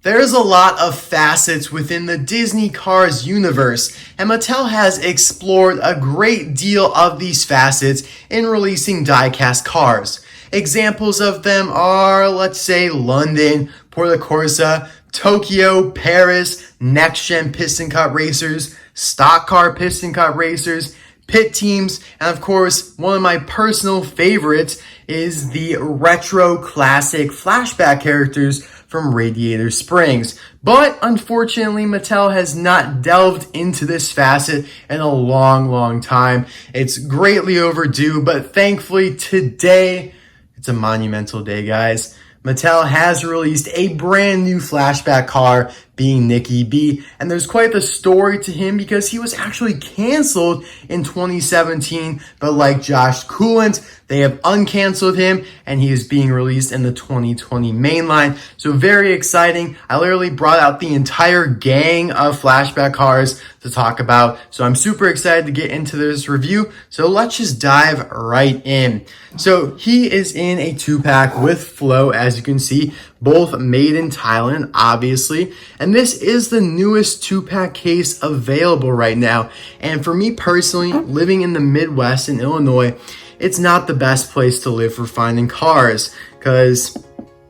There's a lot of facets within the Disney Cars universe, and Mattel has explored a great deal of these facets in releasing die-cast cars. Examples of them are, let's say, London, Porto Corsa, Tokyo, Paris, next-gen piston cup racers, stock car piston cup racers, pit teams, and of course, one of my personal favorites is the retro classic Flashback characters from Radiator Springs. But unfortunately, Mattel has not delved into this facet in a long time. It's greatly overdue, but thankfully today, it's a monumental day, guys. Mattel has released a brand new Flashback car, being Nicky B, and there's quite the story to him because he was actually canceled in 2017, but like Josh Coolant, they have uncanceled him and he is being released in the 2020 mainline. So very exciting. I literally brought out the entire gang of Flashback cars to talk about. So I'm super excited to get into this review. So let's just dive right in. So he is in a 2-pack with Flo, as you can see, both made in Thailand, obviously. And this is the newest 2-pack case available right now. And for me personally, living in the Midwest in Illinois, it's not the best place to live for finding cars because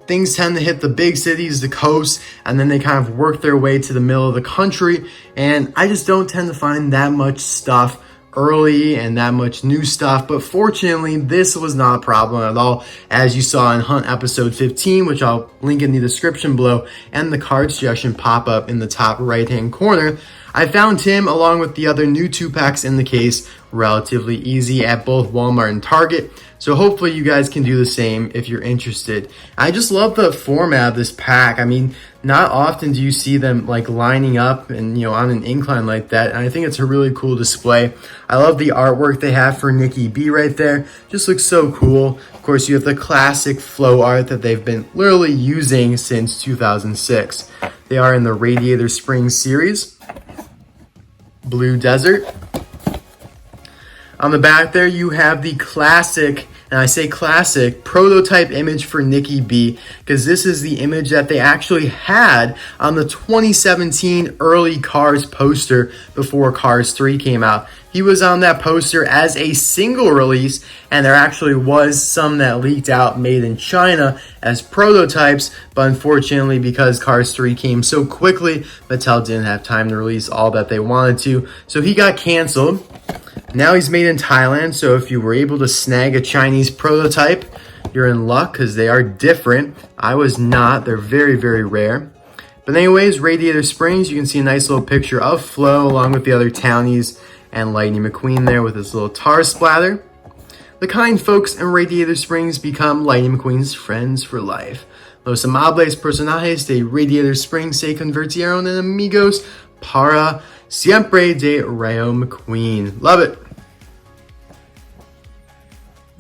things tend to hit the big cities, the coast, and then they kind of work their way to the middle of the country. And I just don't tend to find that much stuff early and that much new stuff, but fortunately this was not a problem at all, as you saw in Hunt episode 15, which I'll link in the description below, and the card suggestion pop-up in the top right hand corner. I found him along with the other new 2-packs in the case relatively easy at both Walmart and Target, so hopefully you guys can do the same if you're interested. I just love the format of this pack. I mean, not often do you see them like lining up and, you know, on an incline like that, and I think it's a really cool display. I love the artwork they have for Nicky B right there. Just looks so cool. Of course, you have the classic Flow art that they've been literally using since 2006. They are in the Radiator Springs series. Blue Desert. On the back there, you have the classic, and I say classic, prototype image for Nicky B, because this is the image that they actually had on the 2017 early Cars poster before Cars 3 came out. He was on that poster as a single release, and there actually was some that leaked out made in China as prototypes, but unfortunately because Cars 3 came so quickly, Mattel didn't have time to release all that they wanted to, so he got canceled. Now he's made in Thailand, so if you were able to snag a Chinese prototype, you're in luck because they are different. I was not. They're very rare. But anyways, Radiator Springs, you can see a nice little picture of Flo along with the other townies and Lightning McQueen there with his little tar splatter. The kind folks in Radiator Springs become Lightning McQueen's friends for life. Los amables personajes de Radiator Springs se convirtieron en amigos para siempre de Rayo McQueen. Love it.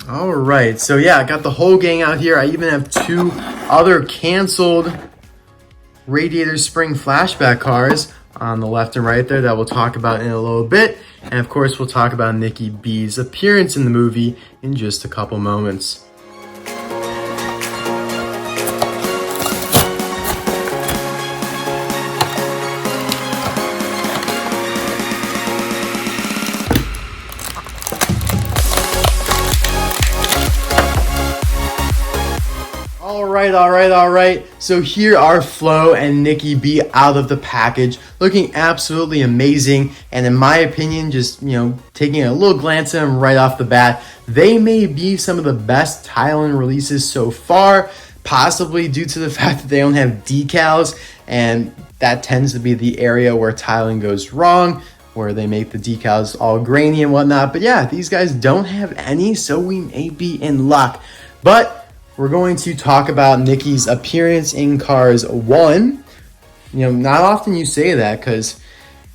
All right, so yeah, I got the whole gang out here. I even have 2 other canceled Radiator Spring Flashback cars on the left and right there that we'll talk about in a little bit. And of course, we'll talk about Nicky B's appearance in the movie in just a couple moments. All right. So here are Flo and Nicky B out of the package, looking absolutely amazing. And in my opinion, just, you know, taking a little glance at them right off the bat, they may be some of the best Thailand releases so far, possibly due to the fact that they don't have decals, and that tends to be the area where Thailand goes wrong, where they make the decals all grainy and whatnot. But yeah, these guys don't have any, so we may be in luck. But we're going to talk about Nicky's appearance in Cars 1. You know, not often you say that because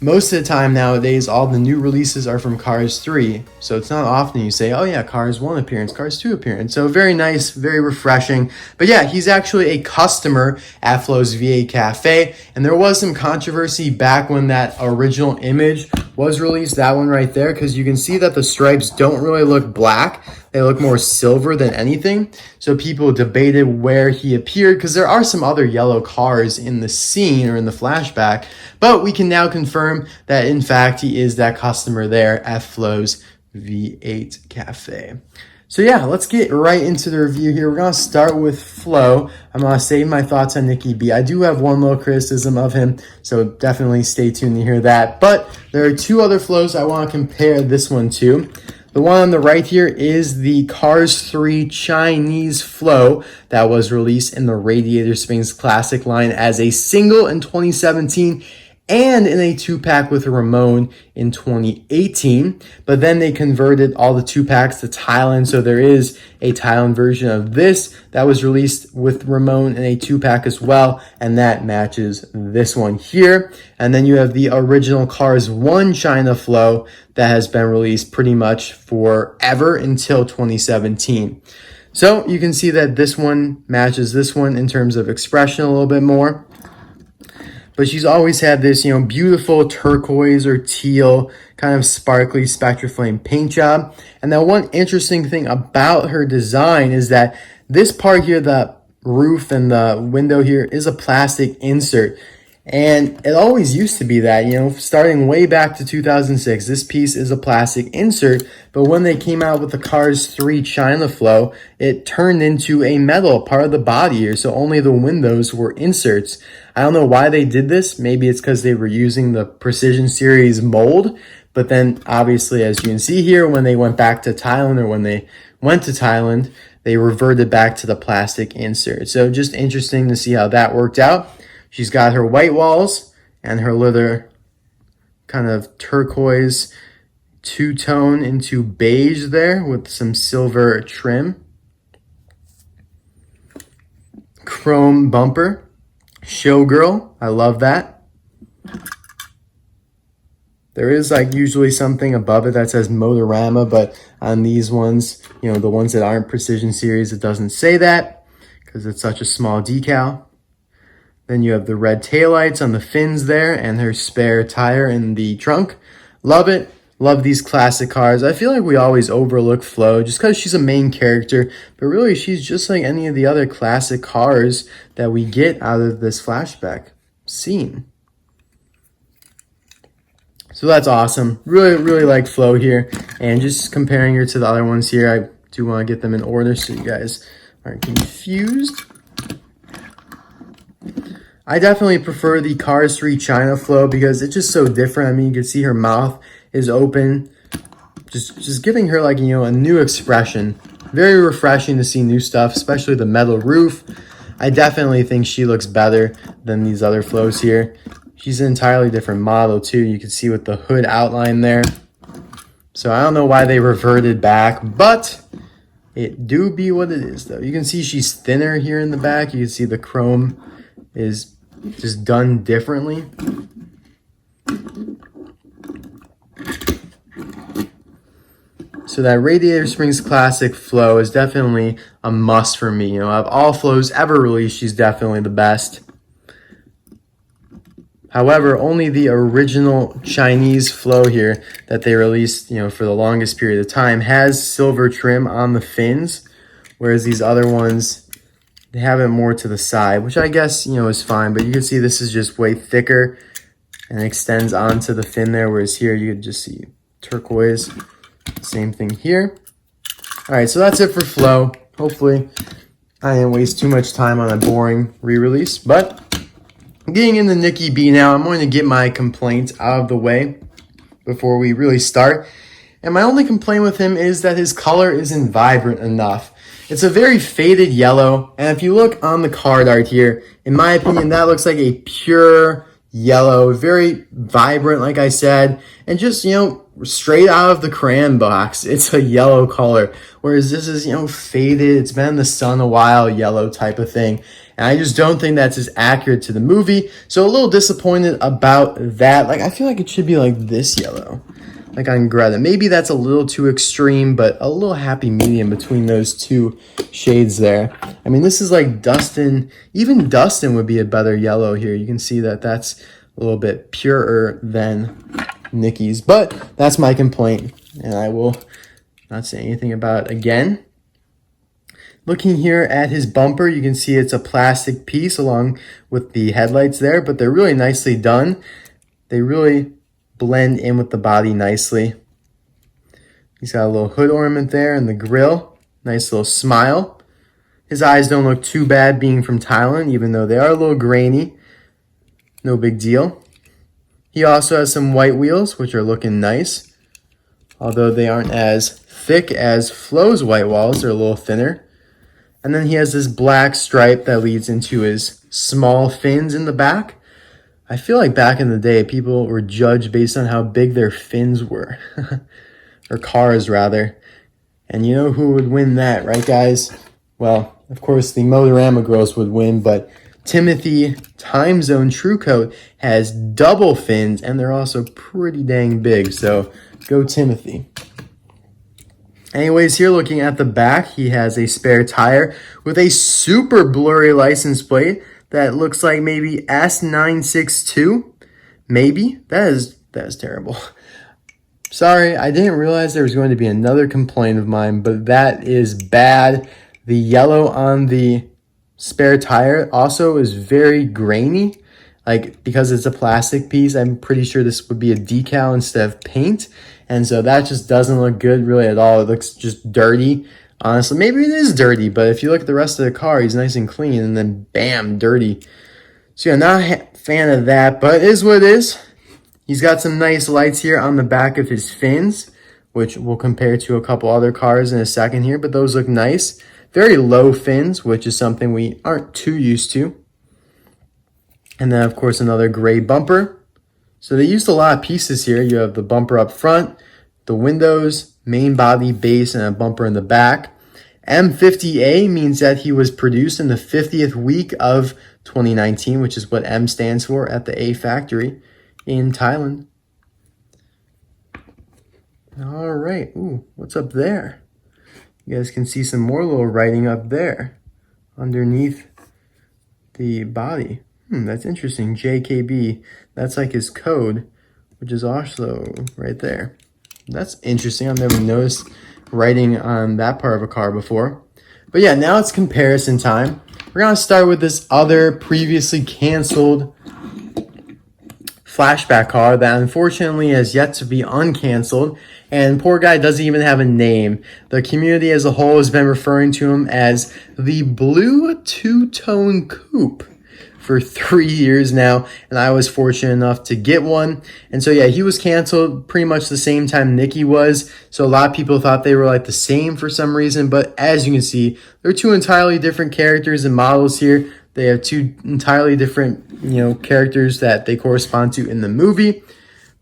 most of the time nowadays, all the new releases are from Cars 3. So it's not often you say, oh yeah, Cars 1 appearance, Cars 2 appearance. So very nice, very refreshing. But yeah, he's actually a customer at Flo's VA Cafe. And there was some controversy back when that original image was released, that one right there, because you can see that the stripes don't really look black. They look more silver than anything. So people debated where he appeared because there are some other yellow cars in the scene or in the flashback. But we can now confirm that, in fact, he is that customer there at Flo's V8 Cafe. So yeah, let's get right into the review here. We're going to start with Flo. I'm going to save my thoughts on Nicky B. I do have one little criticism of him, so definitely stay tuned to hear that. But there are two other Flo's I want to compare this one to. The one on the right here is the Cars 3 Chinese Flo that was released in the Radiator Springs Classic line as a single in 2017 and in a 2-pack with Ramon in 2018. But then they converted all the 2-packs to Thailand, so there is a Thailand version of this that was released with Ramon in a 2-pack as well, and that matches this one here. And then you have the original Cars 1 China Flo that has been released pretty much forever until 2017. So you can see that this one matches this one in terms of expression a little bit more. But she's always had this, beautiful turquoise or teal kind of sparkly Spectraflame paint job. And now one interesting thing about her design is that this part here, the roof and the window here, is a plastic insert. And it always used to be that, starting way back to 2006, this piece is a plastic insert. But when they came out with the Cars 3 China Flo, it turned into a metal part of the body here. So only the windows were inserts. I don't know why they did this. Maybe it's because they were using the Precision Series mold. But then obviously, as you can see here, when they went back to Thailand, or when they went to Thailand, they reverted back to the plastic insert. So just interesting to see how that worked out. She's got her white walls and her leather kind of turquoise two-tone into beige there with some silver trim. Chrome bumper. Showgirl. I love that. There is usually something above it that says Motorama, but on these ones, the ones that aren't Precision Series, it doesn't say that because it's such a small decal. Then you have the red taillights on the fins there and her spare tire in the trunk. Love it. Love these classic cars. I feel like we always overlook Flo just because she's a main character, but really she's just like any of the other classic cars that we get out of this flashback scene. So that's awesome. Really, really like Flo here. And just comparing her to the other ones here, I do want to get them in order so you guys aren't confused. I definitely prefer the Cars 3 China Flo because it's just so different. I mean, you can see her mouth is open, just giving her a new expression. Very refreshing to see new stuff, especially the metal roof. I definitely think she looks better than these other Flos here. She's an entirely different model too. You can see with the hood outline there. So I don't know why they reverted back, but it do be what it is though. You can see she's thinner here in the back. You can see the chrome is just done differently. So that Radiator Springs Classic Flo is definitely a must for me. Of all Flos ever released, she's definitely the best. However, only the original Chinese Flo here that they released, for the longest period of time has silver trim on the fins, whereas these other ones, they have it more to the side, which I guess, is fine. But you can see this is just way thicker and extends onto the fin there, whereas here you could just see turquoise. Same thing here. All right, so that's it for Flo. Hopefully, I didn't waste too much time on a boring re-release. But getting into Nicky B now, I'm going to get my complaints out of the way before we really start. And my only complaint with him is that his color isn't vibrant enough. It's a very faded yellow, and if you look on the card art here, in my opinion, that looks like a pure yellow, very vibrant, like I said, and just, straight out of the crayon box, it's a yellow color, whereas this is, faded, it's been in the sun a while, yellow type of thing, and I just don't think that's as accurate to the movie, so a little disappointed about that. I feel like it should be like this yellow. Like on Greta. Maybe that's a little too extreme, but a little happy medium between those two shades there. I mean, this is like Dustin. Even Dustin would be a better yellow here. You can see that that's a little bit purer than Nicky's. But that's my complaint, and I will Not saying anything about it again. Looking here at his bumper, you can see it's a plastic piece along with the headlights there, but they're really nicely done. They really blend in with the body nicely. He's got a little hood ornament there and the grill. Nice little smile. His eyes don't look too bad being from Thailand, even though they are a little grainy. No big deal. He also has some white wheels, which are looking nice. Although they aren't as thick as Flo's white walls, they're a little thinner. And then he has this black stripe that leads into his small fins in the back. I feel like back in the day, people were judged based on how big their fins were. Or cars, rather. And you know who would win that, right, guys? Well, of course, the Motorama girls would win, but Timothy Time Zone True Coat has double fins, and they're also pretty dang big, so go Timothy. Anyways, here looking at the back, he has a spare tire with a super blurry license plate that looks like maybe S962. Maybe? That is terrible. Sorry, I didn't realize there was going to be another complaint of mine, but that is bad. The yellow on the spare tire also is very grainy. Like, because it's a plastic piece, I'm pretty sure this would be a decal instead of paint. And so that just doesn't look good really at all. It looks just dirty. Honestly, maybe it is dirty, but if you look at the rest of the car, he's nice and clean, and then bam, dirty. So yeah, not a fan of that, but it is what it is. He's got some nice lights here on the back of his fins, which we'll compare to a couple other cars in a second here, but those look nice. Very low fins, which is something we aren't too used to. And then, of course, another gray bumper. So they used a lot of pieces here. You have the bumper up front, the windows, main body, base, and a bumper in the back. M50A means that he was produced in the 50th week of 2019, which is what M stands for at the A factory in Thailand. All right. Ooh, what's up there? You guys can see some more little writing up there underneath the body. That's interesting. JKB. That's like his code, which is also right there. That's interesting. I've never noticed writing on that part of a car before. But yeah, now it's comparison time. We're going to start with this other previously canceled Flashback car that unfortunately has yet to be uncanceled. And poor guy doesn't even have a name. The community as a whole has been referring to him as the Blue Two-Tone Coupe for 3 years now, and I was fortunate enough to get one. And so yeah, he was canceled pretty much the same time Nicky was. So a lot of people thought they were like the same for some reason, but as you can see, they're two entirely different characters and models here. They have two entirely different, characters that they correspond to in the movie.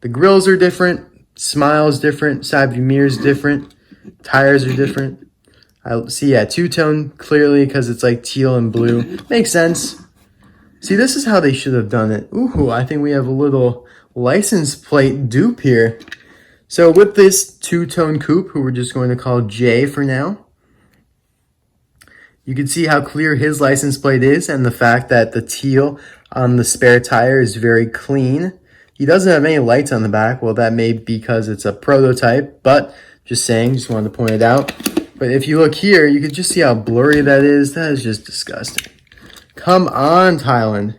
The grills are different, smile is different, side view mirror is different, tires are different. I see, yeah, two-tone clearly because it's like teal and blue. Makes sense. See, this is how they should have done it. Ooh, I think we have a little license plate dupe here. So with this two-tone coupe, who we're just going to call J for now, you can see how clear his license plate is and the fact that the teal on the spare tire is very clean. He doesn't have any lights on the back. Well, that may be because it's a prototype, but just saying, just wanted to point it out. But if you look here, you can just see how blurry that is. That is just disgusting. Come on, Thailand.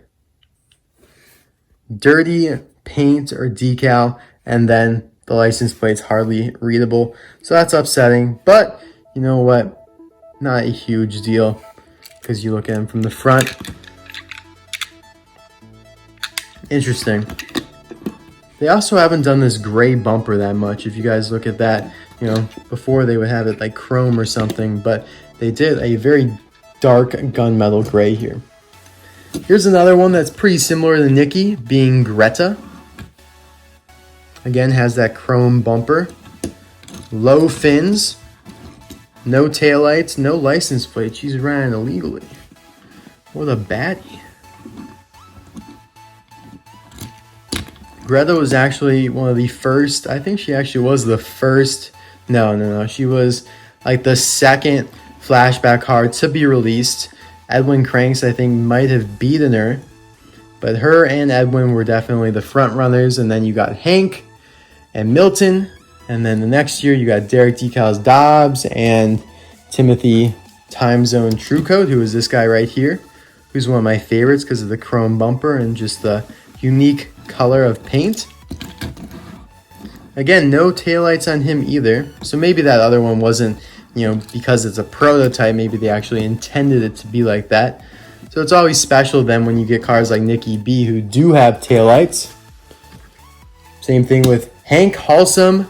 Dirty paint or decal, and then the license plate's hardly readable. So that's upsetting, but you know what? Not a huge deal because you look at him from the front. Interesting. They also haven't done this gray bumper that much. If you guys look at that, before they would have it like chrome or something, but they did a very dark gunmetal gray here. Here's another one that's pretty similar to Nicky, being Greta. Again, has that chrome bumper. Low fins. No taillights, no license plate. She's riding illegally. What a baddie. Greta was actually one of the first, I think she actually was the first, no. She was like the second Flashback car to be released. Edwin Cranks, I think, might have beaten her. But her and Edwin were definitely the front runners. And then you got Hank and Milton. And then the next year, you got Derek Decals Dobbs and Timothy Time Zone Truecoat, who is this guy right here, who's one of my favorites because of the chrome bumper and just the unique color of paint. Again, no taillights on him either. So maybe that other one wasn't, because it's a prototype, maybe they actually intended it to be like that. So it's always special then when you get cars like Nicky B who do have taillights. Same thing with Hank Halsum.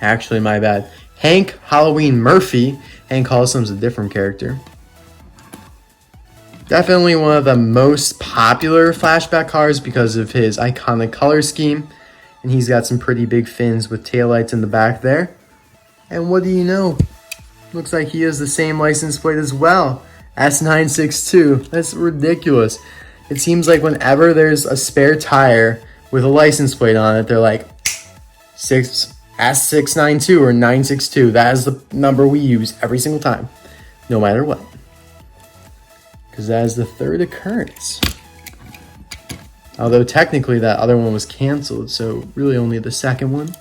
Actually, my bad. Hank Halloween Murphy. Hank Halsum's a different character. Definitely one of the most popular Flashback cars because of his iconic color scheme. And he's got some pretty big fins with taillights in the back there. And what do you know? Looks like he has the same license plate as well. S962. That's ridiculous. It seems like whenever there's a spare tire with a license plate on it, they're like S692 or 962. That is the number we use every single time, no matter what. Because that is the third occurrence. Although technically that other one was canceled, so really only the second one.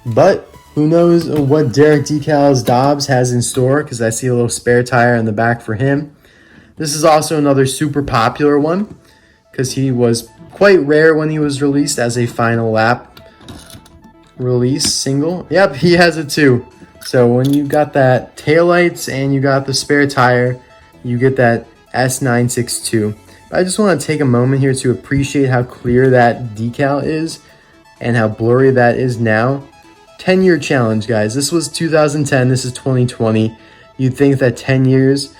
But who knows what Derek Decals Dobbs has in store, because I see a little spare tire in the back for him. This is also another super popular one, because he was quite rare when he was released as a final lap release single. Yep, he has it too. So when you got that taillights and you got the spare tire, you get that S962. I just want to take a moment here to appreciate how clear that decal is and how blurry that is now. 10-year challenge, guys. This was 2010. This is 2020. You'd think that 10 years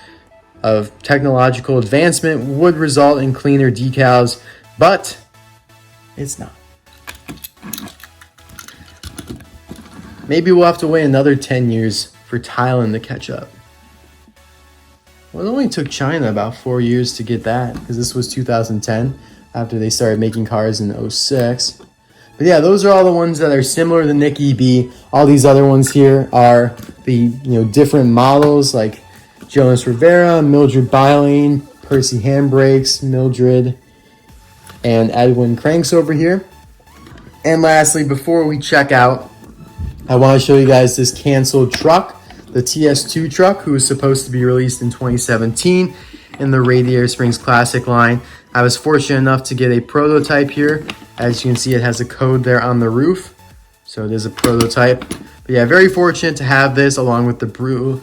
of technological advancement would result in cleaner decals, but it's not. Maybe we'll have to wait another 10 years for Thailand to catch up. Well, it only took China about 4 years to get that, because this was 2010 after they started making cars in 2006. But yeah, those are all the ones that are similar to Nicky B. All these other ones here are the different models like Jonas Rivera, Mildred Bilane, Percy Handbrakes, Mildred, and Edwin Cranks over here. And lastly, before we check out, I want to show you guys this canceled truck, the TS2 truck, who was supposed to be released in 2017 in the Radiator Springs Classic line. I was fortunate enough to get a prototype here. As you can see, it has a code there on the roof, so it is a prototype. But yeah, very fortunate to have this along with the blue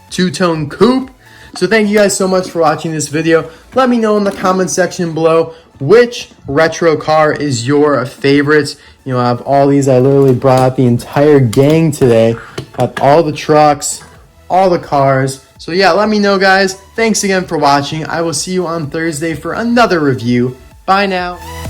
two-tone coupe. So thank you guys so much for watching this video. Let me know in the comment section below which retro car is your favorite. Out of all these, I literally brought out the entire gang today. Got all the trucks, all the cars. So yeah, let me know, guys. Thanks again for watching. I will see you on Thursday for another review. Bye now.